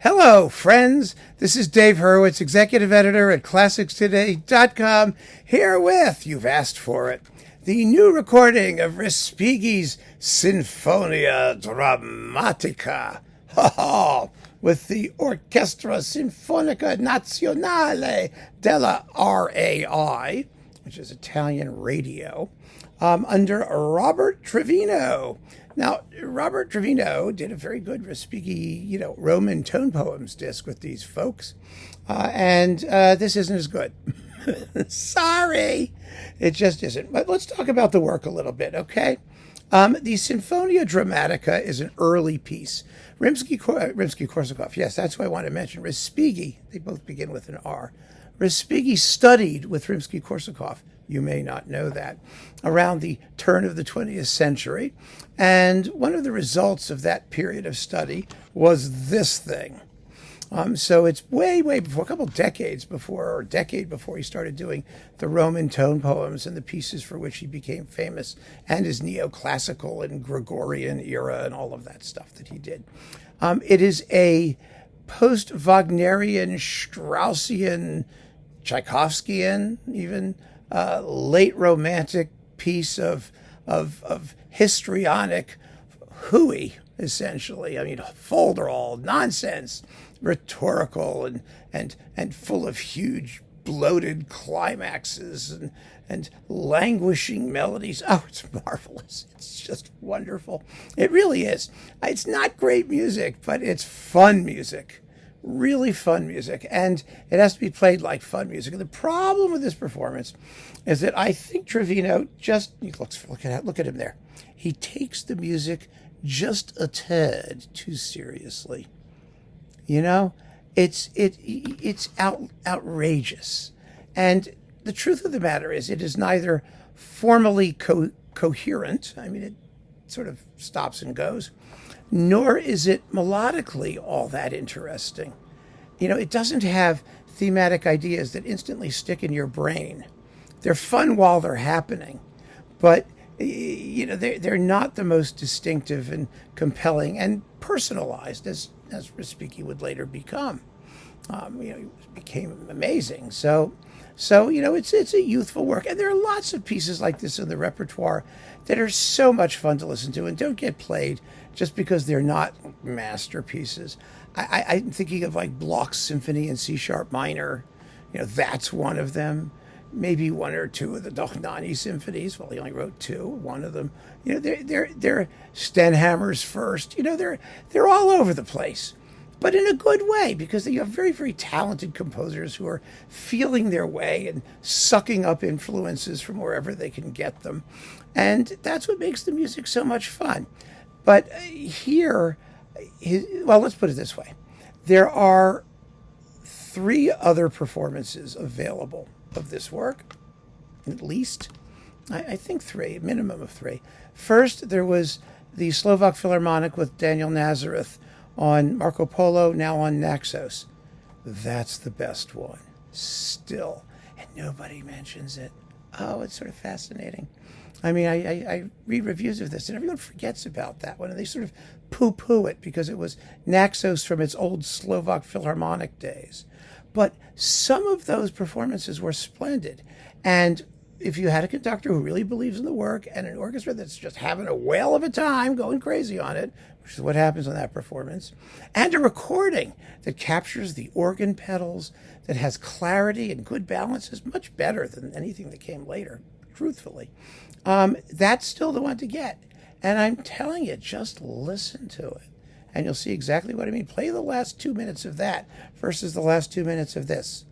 Hello, friends. This is Dave Hurwitz, executive editor at ClassicsToday.com, here with, you've asked for it, the new recording of Respighi's Sinfonia Drammatica, with the Orchestra Sinfonica Nazionale Della RAI, which is Italian radio, under Robert Trevino. Now, Robert Trevino did a very good Respighi, Roman tone poems disc with these folks, and this isn't as good. Sorry, it just isn't. But let's talk about the work a little bit, okay? The Sinfonia Drammatica is an early piece. Rimsky-Korsakov, yes, that's who I want to mention. Respighi, they both begin with an R. Respighi studied with Rimsky-Korsakov. You may not know that, around the turn of the 20th century. And one of the results of that period of study was this thing. So it's way before, a couple decades before, or a decade before he started doing the Roman tone poems and the pieces for which he became famous, and his neoclassical and Gregorian era and all of that stuff that he did. It is a post-Wagnerian, Straussian, Tchaikovskyan, even late romantic piece of histrionic hooey, essentially. I mean, folderol nonsense, rhetorical and full of huge bloated climaxes and languishing melodies. Oh, it's marvelous. It's just wonderful. It really is. It's not great music, but it's fun music. Really fun music, and it has to be played like fun music. And the problem with this performance is that I think Trevino just look at him there. He takes the music just a tad too seriously. It's outrageous, and the truth of the matter is, it is neither formally coherent. I mean, it sort of stops and goes, nor is it melodically all that interesting. It doesn't have thematic ideas that instantly stick in your brain. They're fun while they're happening, but they're not the most distinctive and compelling and personalized as Respighi would later become. He became amazing. So it's a youthful work, and there are lots of pieces like this in the repertoire that are so much fun to listen to and don't get played just because they're not masterpieces. I'm thinking of like Bloch's Symphony in C sharp minor. That's one of them. Maybe one or two of the Dochnani symphonies. Well, he only wrote two. One of them. They're Stenhammer's first. They're all over the place, but in a good way, because you have very, very talented composers who are feeling their way and sucking up influences from wherever they can get them. And that's what makes the music so much fun. But here, let's put it this way. There are 3 other performances available of this work, at least. I think 3, a minimum of 3. First, there was the Slovak Philharmonic with Daniel Nazareth on Marco Polo, now on Naxos. That's the best one, still. And nobody mentions it. Oh, it's sort of fascinating. I mean, I read reviews of this, and everyone forgets about that one, and they sort of poo-poo it because it was Naxos from its old Slovak Philharmonic days. But some of those performances were splendid. And if you had a conductor who really believes in the work and an orchestra that's just having a whale of a time going crazy on it, which is what happens on that performance, and a recording that captures the organ pedals, that has clarity and good balance, is much better than anything that came later, truthfully. That's still the one to get. And I'm telling you, just listen to it, and you'll see exactly what I mean. Play the last 2 minutes of that versus the last 2 minutes of this,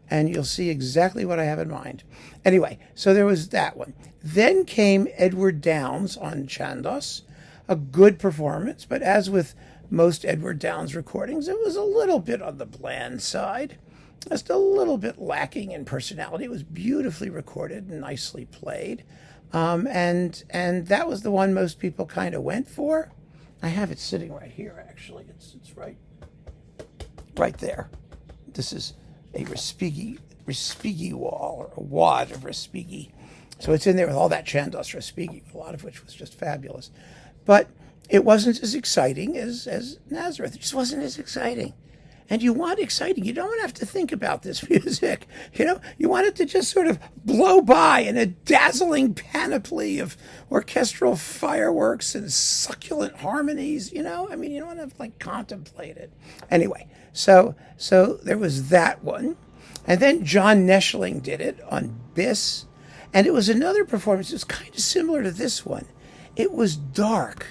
and you'll see exactly what I have in mind. Anyway, so there was that one. Then came Edward Downes on Chandos, a good performance, but as with most Edward Downes recordings, it was a little bit on the bland side, just a little bit lacking in personality. It was beautifully recorded and nicely played, and that was the one most people kind of went for. I have it sitting right here, actually. It's right there. This is a Respighi wall, or a wad of Respighi. So it's in there with all that Chandos Respighi, a lot of which was just fabulous. But it wasn't as exciting as Nazareth. It just wasn't as exciting. And you want exciting. You don't have to think about this music. You want it to just sort of blow by in a dazzling panoply of orchestral fireworks and succulent harmonies. You don't want to contemplate it. Anyway, so there was that one. And then John Neschling did it on Bis. And it was another performance. It was kind of similar to this one. It was dark.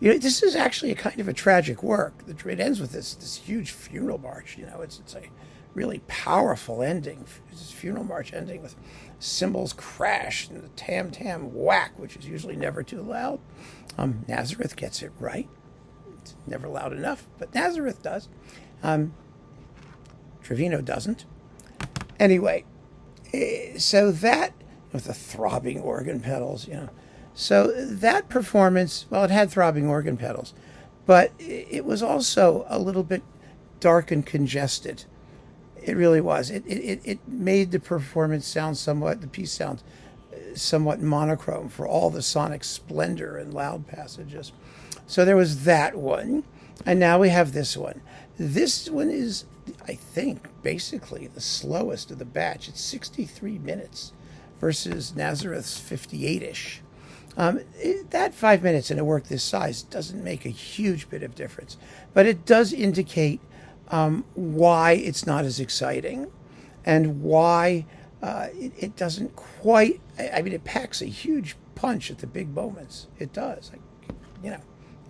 This is actually a kind of a tragic work. It ends with this huge funeral march. It's a really powerful ending. This funeral march ending with cymbals crash and the tam-tam whack, which is usually never too loud. Nazareth gets it right. It's never loud enough, but Nazareth does. Trevino doesn't. Anyway, so that, with the throbbing organ pedals, So that performance, well, it had throbbing organ pedals, but it was also a little bit dark and congested. It really was. It made the performance sound the piece sound somewhat monochrome for all the sonic splendor and loud passages. So there was that one, and now we have this one. This one is, I think, basically the slowest of the batch. It's 63 minutes versus Nazareth's 58-ish. That 5 minutes in a work this size doesn't make a huge bit of difference, but it does indicate why it's not as exciting and why it doesn't quite, it packs a huge punch at the big moments. It does.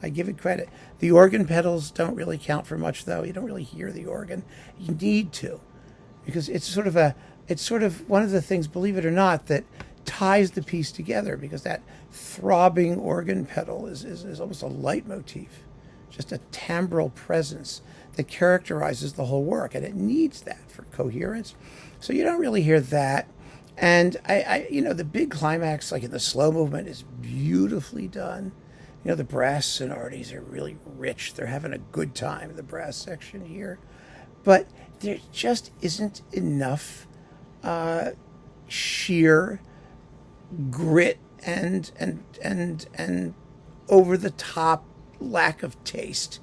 I give it credit. The organ pedals don't really count for much, though. You don't really hear the organ. You need to, because it's sort of one of the things, believe it or not, that ties the piece together, because that throbbing organ pedal is almost a leitmotif, just a timbral presence that characterizes the whole work, and it needs that for coherence. So you don't really hear that. And the big climax, like in the slow movement, is beautifully done. The brass sonorities are really rich. They're having a good time, the brass section here. But there just isn't enough sheer grit and over the top lack of taste.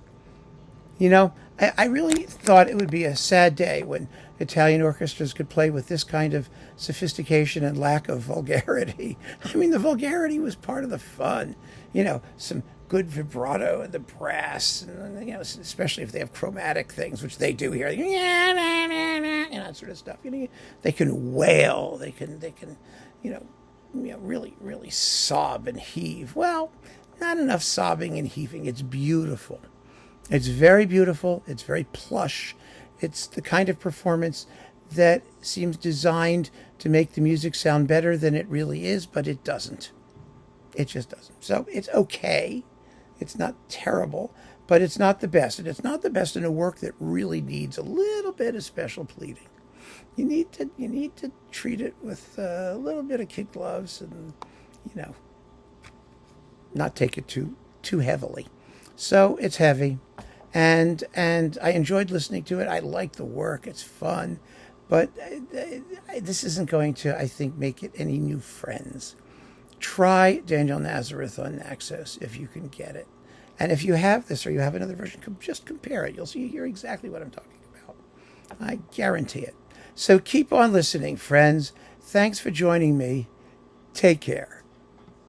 I really thought it would be a sad day when Italian orchestras could play with this kind of sophistication and lack of vulgarity. The vulgarity was part of the fun. Some good vibrato in the brass, and especially if they have chromatic things, which they do here. That sort of stuff. They can wail. They can really, really sob and heave. Well, not enough sobbing and heaving. It's beautiful. It's very beautiful. It's very plush. It's the kind of performance that seems designed to make the music sound better than it really is, but it doesn't. It just doesn't. So it's okay. It's not terrible, but it's not the best. And it's not the best in a work that really needs a little bit of special pleading. You need to treat it with a little bit of kid gloves and, not take it too heavily. So it's heavy, and I enjoyed listening to it. I like the work. It's fun, but this isn't going to, I think, make it any new friends. Try Daniel Nazareth on Naxos if you can get it. And if you have this or you have another version, just compare it. You'll hear exactly what I'm talking about. I guarantee it. So keep on listening, friends. Thanks for joining me. Take care.